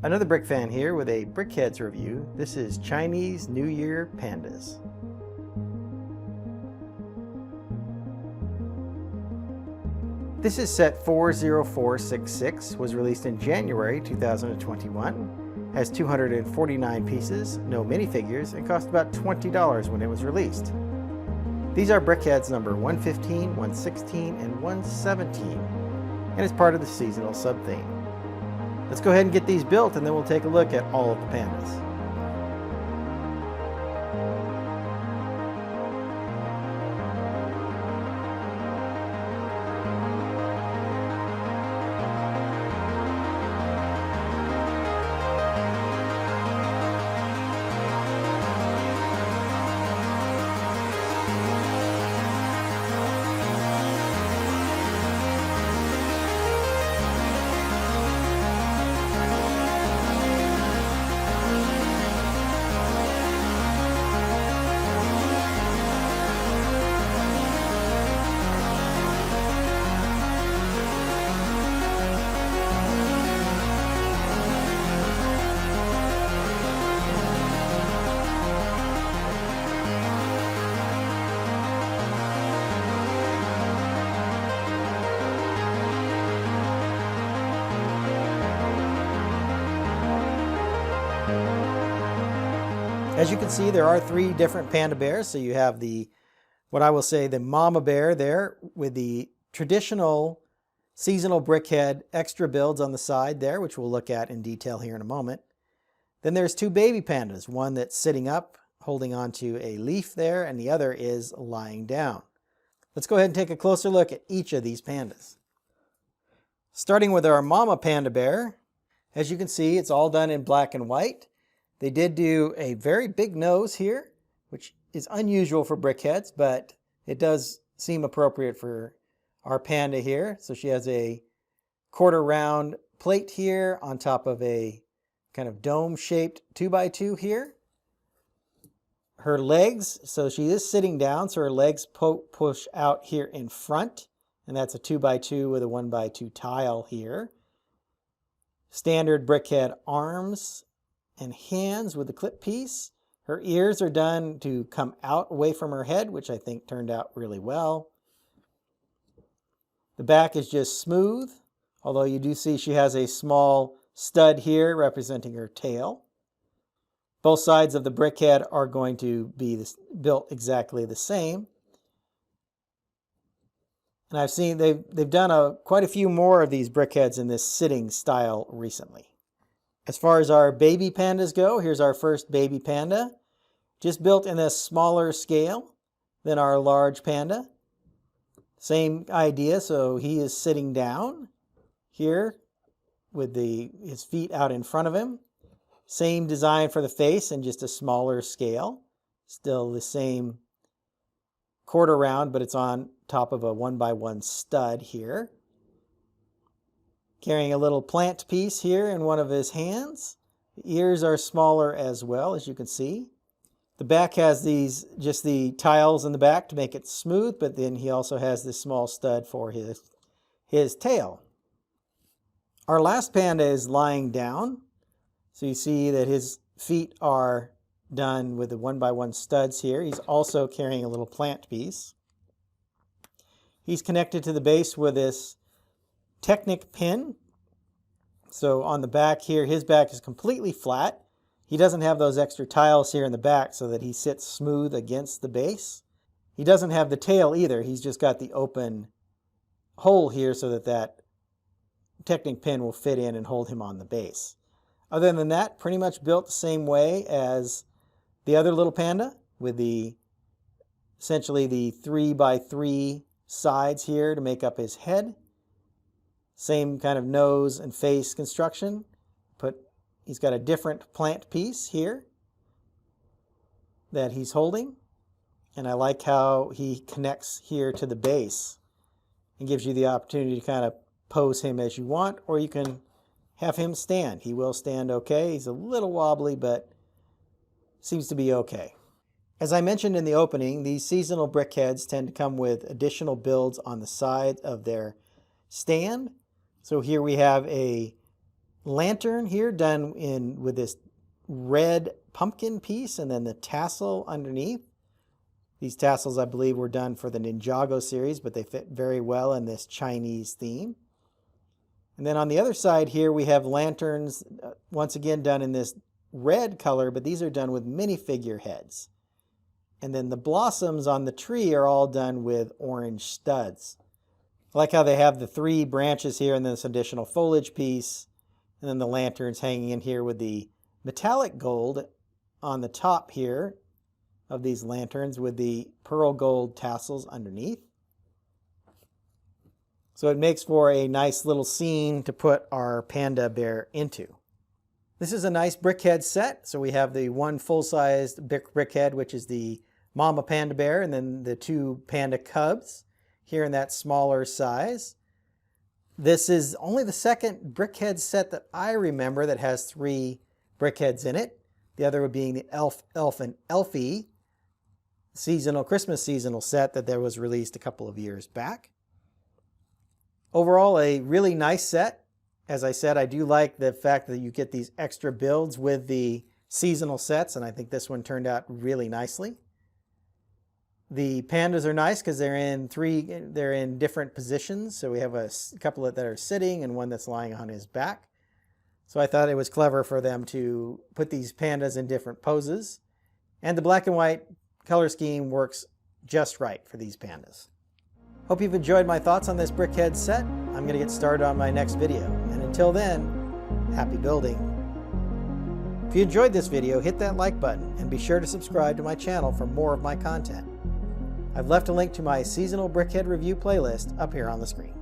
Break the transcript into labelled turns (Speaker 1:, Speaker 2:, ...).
Speaker 1: Another Brick fan here with a BrickHeadz review. This is Chinese New Year Pandas. This is set 40466, was released in January 2021, has 249 pieces, no minifigures, and cost about $20 when it was released. These are BrickHeadz number 115, 116, and 117, and is part of the seasonal sub-theme. Let's go ahead and get these built, and then we'll take a look at all of the pandas. As you can see, there are three different panda bears. So you have what I will say, the mama bear there with the traditional seasonal BrickHeadz extra builds on the side there, which we'll look at in detail here in a moment. Then there's two baby pandas, one that's sitting up, holding onto a leaf there, and the other is lying down. Let's go ahead and take a closer look at each of these pandas. Starting with our mama panda bear, as you can see, it's all done in black and white. They did do a very big nose here, which is unusual for BrickHeadz, but it does seem appropriate for our panda here. So she has a quarter round plate here on top of a kind of dome-shaped 2x2 here. Her legs, so she is sitting down, so her legs push out here in front, and that's a 2x2 with a 1x2 tile here. Standard BrickHeadz arms and hands with the clip piece. Her ears are done to come out away from her head, which I think turned out really well. The back is just smooth, although you do see she has a small stud here representing her tail. Both sides of the BrickHeadz are going to be built exactly the same. And I've seen they've done quite a few more of these BrickHeadz in this sitting style recently. As far as our baby pandas go, here's our first baby panda, just built in a smaller scale than our large panda. Same idea, so he is sitting down here with his feet out in front of him. Same design for the face and just a smaller scale. Still the same quarter round, but it's on top of a 1x1 stud here. Carrying a little plant piece here in one of his hands. The ears are smaller as well, as you can see. The back has just the tiles in the back to make it smooth, but then he also has this small stud for his tail. Our last panda is lying down. So you see that his feet are done with the 1x1 studs here. He's also carrying a little plant piece. He's connected to the base with this Technic pin. So on the back here, his back is completely flat. He doesn't have those extra tiles here in the back so that he sits smooth against the base. He doesn't have the tail either. He's just got the open hole here so that Technic pin will fit in and hold him on the base. Other than that, pretty much built the same way as the other little panda with essentially the 3x3 sides here to make up his head. Same kind of nose and face construction. He's got a different plant piece here that he's holding. And I like how he connects here to the base and gives you the opportunity to kind of pose him as you want, or you can have him stand. He will stand okay. He's a little wobbly, but seems to be okay. As I mentioned in the opening, these seasonal BrickHeadz tend to come with additional builds on the side of their stand. So here we have a lantern here done with this red pumpkin piece and then the tassel underneath. These tassels, I believe, were done for the Ninjago series, but they fit very well in this Chinese theme. And then on the other side here, we have lanterns, once again done in this red color, but these are done with minifigure heads. And then the blossoms on the tree are all done with orange studs. I like how they have the 3 branches here and then this additional foliage piece. And then the lanterns hanging in here with the metallic gold on the top here of these lanterns with the pearl gold tassels underneath. So it makes for a nice little scene to put our panda bear into. This is a nice BrickHeadz set. So we have the one full-sized BrickHead, which is the mama panda bear, and then the 2 panda cubs here in that smaller size. This is only the second BrickHeadz set that I remember that has 3 BrickHeadz in it. The other would being the Elf and Elfie Christmas seasonal set that was released a couple of years back. Overall, a really nice set. As I said, I do like the fact that you get these extra builds with the seasonal sets, and I think this one turned out really nicely. The pandas are nice because they're in different positions. So we have a couple that are sitting and one that's lying on his back. So I thought it was clever for them to put these pandas in different poses. And the black and white color scheme works just right for these pandas. Hope you've enjoyed my thoughts on this BrickHeadz set. I'm going to get started on my next video. And until then, happy building. If you enjoyed this video, hit that like button and be sure to subscribe to my channel for more of my content. I've left a link to my seasonal BrickHead review playlist up here on the screen.